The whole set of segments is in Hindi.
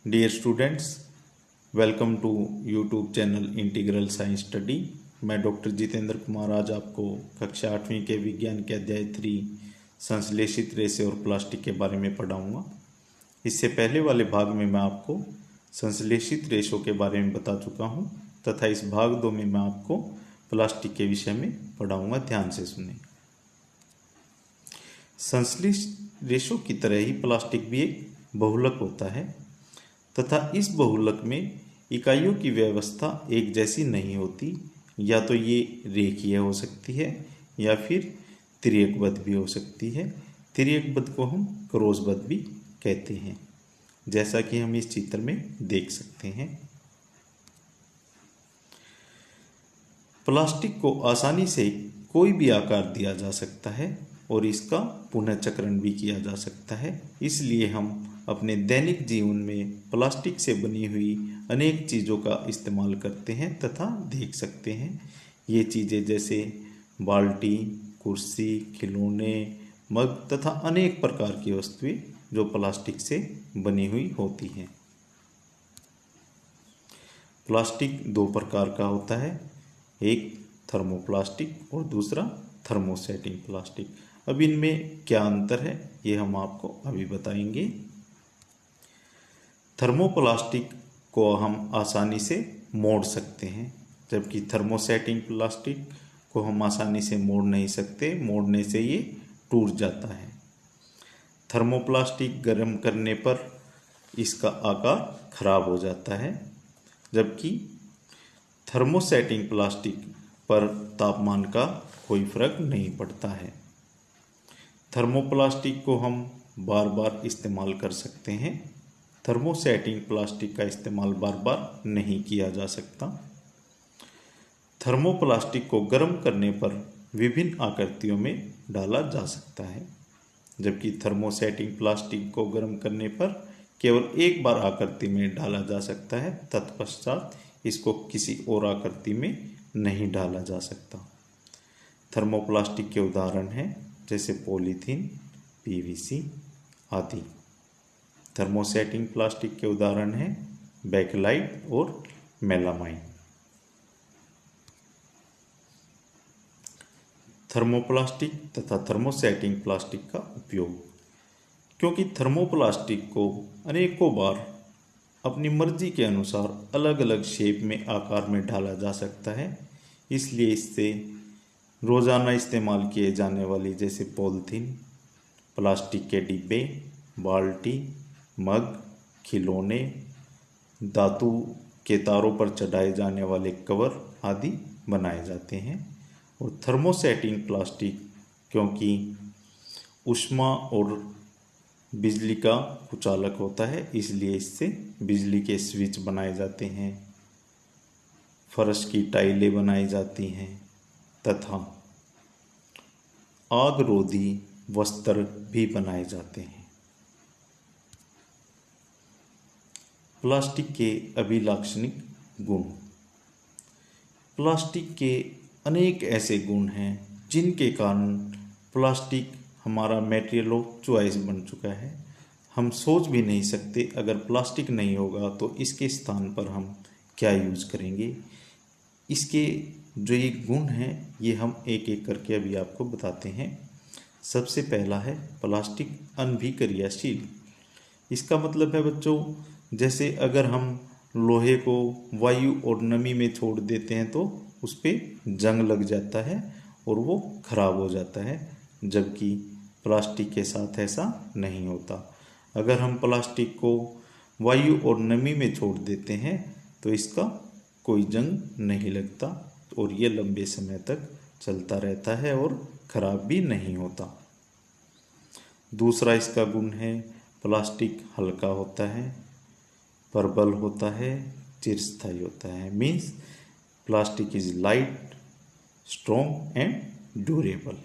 Dear students, welcome to YouTube channel integral science study. मैं डॉक्टर जितेंद्र कुमार आज आपको कक्षा 8वीं के विज्ञान के अध्याय 3 संश्लेषित रेशे और प्लास्टिक के बारे में पढ़ाऊंगा। इससे पहले वाले भाग में मैं आपको संश्लेषित रेशों के बारे में बता चुका हूं तथा इस भाग 2 में मैं आपको प्लास्टिक के विषय में पढ़ाऊंगा। ध्यान से सुने। संश्लेषित रेशों की तरह ही प्लास्टिक भी एक बहुलक होता है तथा इस बहुलक में इकाइयों की व्यवस्था एक जैसी नहीं होती। या तो ये रेखीय हो सकती है या फिर तिर्यकबद्ध भी हो सकती है। तिर्यकबद्ध को हम क्रॉसबद्ध भी कहते हैं, जैसा कि हम इस चित्र में देख सकते हैं। प्लास्टिक को आसानी से कोई भी आकार दिया जा सकता है और इसका पुनर्चक्रण भी किया जा सकता है। इसलिए हम अपने दैनिक जीवन में प्लास्टिक से बनी हुई अनेक चीज़ों का इस्तेमाल करते हैं तथा देख सकते हैं। ये चीज़ें जैसे बाल्टी, कुर्सी, खिलौने, मग तथा अनेक प्रकार की वस्तुएं जो प्लास्टिक से बनी हुई होती हैं। प्लास्टिक दो प्रकार का होता है, एक थर्मोप्लास्टिक और दूसरा थर्मोसेटिंग प्लास्टिक। अब इनमें क्या अंतर है ये हम आपको अभी बताएंगे। थर्मोप्लास्टिक को हम आसानी से मोड़ सकते हैं, जबकि थर्मोसेटिंग प्लास्टिक को हम आसानी से मोड़ नहीं सकते। मोड़ने से ये टूट जाता है। थर्मोप्लास्टिक गर्म करने पर इसका आकार खराब हो जाता है, जबकि थर्मोसेटिंग प्लास्टिक पर तापमान का कोई फर्क नहीं पड़ता है। थर्मोप्लास्टिक को हम बार बार इस्तेमाल कर सकते हैं। थर्मोसेटिंग प्लास्टिक का इस्तेमाल बार बार नहीं किया जा सकता। थर्मोप्लास्टिक को गर्म करने पर विभिन्न आकृतियों में डाला जा सकता है, जबकि थर्मोसेटिंग प्लास्टिक को गर्म करने पर केवल एक बार आकृति में डाला जा सकता है। तत्पश्चात इसको किसी और आकृति में नहीं डाला जा सकता। थर्मोप्लास्टिक के उदाहरण हैं जैसे पॉलीथीन, पीवीसी आदि। थर्मोसेटिंग प्लास्टिक के उदाहरण हैं बेकलाइट और मेलामाइन। थर्मोप्लास्टिक तथा थर्मोसेटिंग प्लास्टिक का उपयोग। क्योंकि थर्मोप्लास्टिक को अनेकों बार अपनी मर्जी के अनुसार अलग अलग शेप में, आकार में डाला जा सकता है, इसलिए इससे रोज़ाना इस्तेमाल किए जाने वाली जैसे पॉलीथीन, प्लास्टिक के डिब्बे, बाल्टी, मग, खिलौने, धातु के तारों पर चढ़ाए जाने वाले कवर आदि बनाए जाते हैं। और थर्मोसेटिंग प्लास्टिक क्योंकि ऊष्मा और बिजली का कुचालक होता है, इसलिए इससे बिजली के स्विच बनाए जाते हैं, फर्श की टाइलें बनाई जाती हैं तथा आगरोधी वस्त्र भी बनाए जाते हैं। प्लास्टिक के अभिलाक्षणिक गुण। प्लास्टिक के अनेक ऐसे गुण हैं जिनके कारण प्लास्टिक हमारा मटेरियल ऑफ चॉइस बन चुका है। हम सोच भी नहीं सकते अगर प्लास्टिक नहीं होगा तो इसके स्थान पर हम क्या यूज करेंगे। इसके जो ये गुण हैं ये हम एक एक करके अभी आपको बताते हैं। सबसे पहला है प्लास्टिक अनभिक्रियाशील। इसका मतलब है बच्चों, जैसे अगर हम लोहे को वायु और नमी में छोड़ देते हैं तो उस पर जंग लग जाता है और वो खराब हो जाता है, जबकि प्लास्टिक के साथ ऐसा नहीं होता। अगर हम प्लास्टिक को वायु और नमी में छोड़ देते हैं तो इसका कोई जंग नहीं लगता और ये लंबे समय तक चलता रहता है और खराब भी नहीं होता। दूसरा इसका गुण है प्लास्टिक हल्का होता है, प्रबल होता है, चिरस्थायी होता है। Means plastic is light, strong and durable.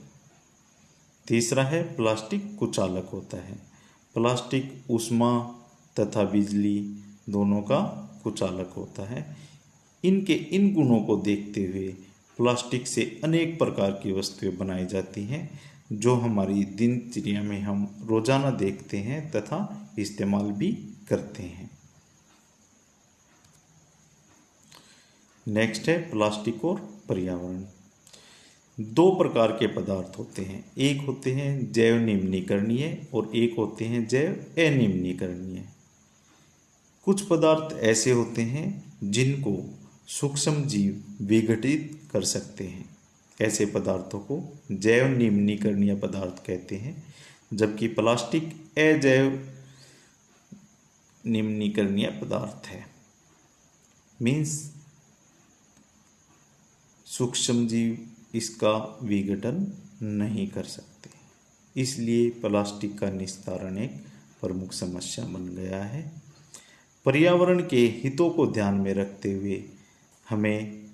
तीसरा है प्लास्टिक कुचालक होता है। प्लास्टिक ऊष्मा तथा बिजली दोनों का कुचालक होता है। इनके इन गुणों को देखते हुए प्लास्टिक से अनेक प्रकार की वस्तुएं बनाई जाती हैं जो हमारी दिनचर्या में हम रोजाना देखते हैं तथा इस्तेमाल भी करते हैं। नेक्स्ट है प्लास्टिक और पर्यावरण। दो प्रकार के पदार्थ होते हैं, एक होते हैं जैव निम्नीकरणीय और एक होते हैं जैव अनिम्नीकरणीय। कुछ पदार्थ ऐसे होते हैं जिनको सूक्ष्म जीव विघटित कर सकते हैं, ऐसे पदार्थों को जैव निम्नीकरणीय पदार्थ कहते हैं, जबकि प्लास्टिक अजैव निम्नीकरणीय पदार्थ है। मीन्स सूक्ष्म जीव इसका विघटन नहीं कर सकते, इसलिए प्लास्टिक का निस्तारण एक प्रमुख समस्या बन गया है। पर्यावरण के हितों को ध्यान में रखते हुए हमें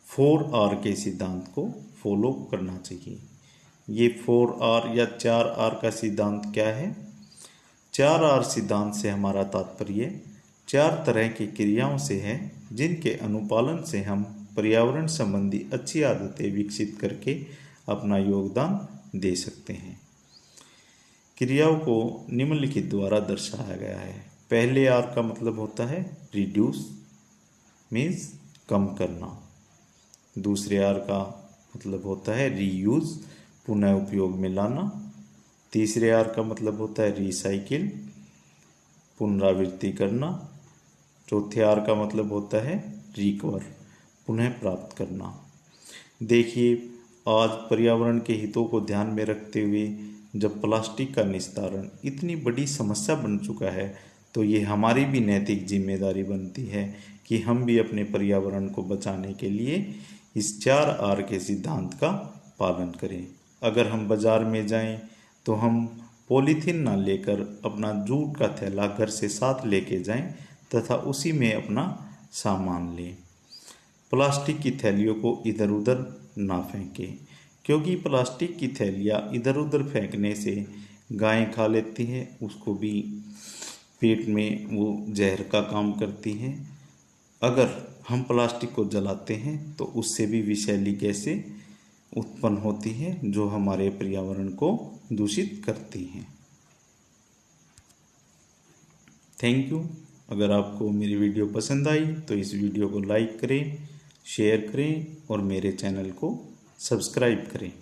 4R के सिद्धांत को फॉलो करना चाहिए। ये 4R या 4R का सिद्धांत क्या है? 4R सिद्धांत से हमारा तात्पर्य 4 तरह की क्रियाओं से है, जिनके अनुपालन से हम पर्यावरण संबंधी अच्छी आदतें विकसित करके अपना योगदान दे सकते हैं। क्रियाओं को निम्नलिखित द्वारा दर्शाया गया है। पहले R का मतलब होता है रिड्यूस, मीन्स कम करना। दूसरे R का मतलब होता है रीयूज, पुनः उपयोग में लाना। तीसरे R का मतलब होता है रिसाइकिल, पुनरावृत्ति करना। चौथे R का मतलब होता है रिकवर, पुनः प्राप्त करना। देखिए, आज पर्यावरण के हितों को ध्यान में रखते हुए जब प्लास्टिक का निस्तारण इतनी बड़ी समस्या बन चुका है, तो ये हमारी भी नैतिक जिम्मेदारी बनती है कि हम भी अपने पर्यावरण को बचाने के लिए इस 4R के सिद्धांत का पालन करें। अगर हम बाज़ार में जाएं तो हम पॉलीथीन ना लेकर अपना जूट का थैला घर से साथ लेके जाएं तथा उसी में अपना सामान लें। प्लास्टिक की थैलियों को इधर उधर ना फेंकें, क्योंकि प्लास्टिक की थैलियाँ इधर उधर फेंकने से गायें खा लेती हैं, उसको भी पेट में वो जहर का काम करती हैं। अगर हम प्लास्टिक को जलाते हैं तो उससे भी विषैली गैसें उत्पन्न होती हैं, जो हमारे पर्यावरण को दूषित करती हैं। Thank you. अगर आपको मेरी वीडियो पसंद आई तो इस वीडियो को लाइक करें, शेयर करें और मेरे चैनल को सब्सक्राइब करें।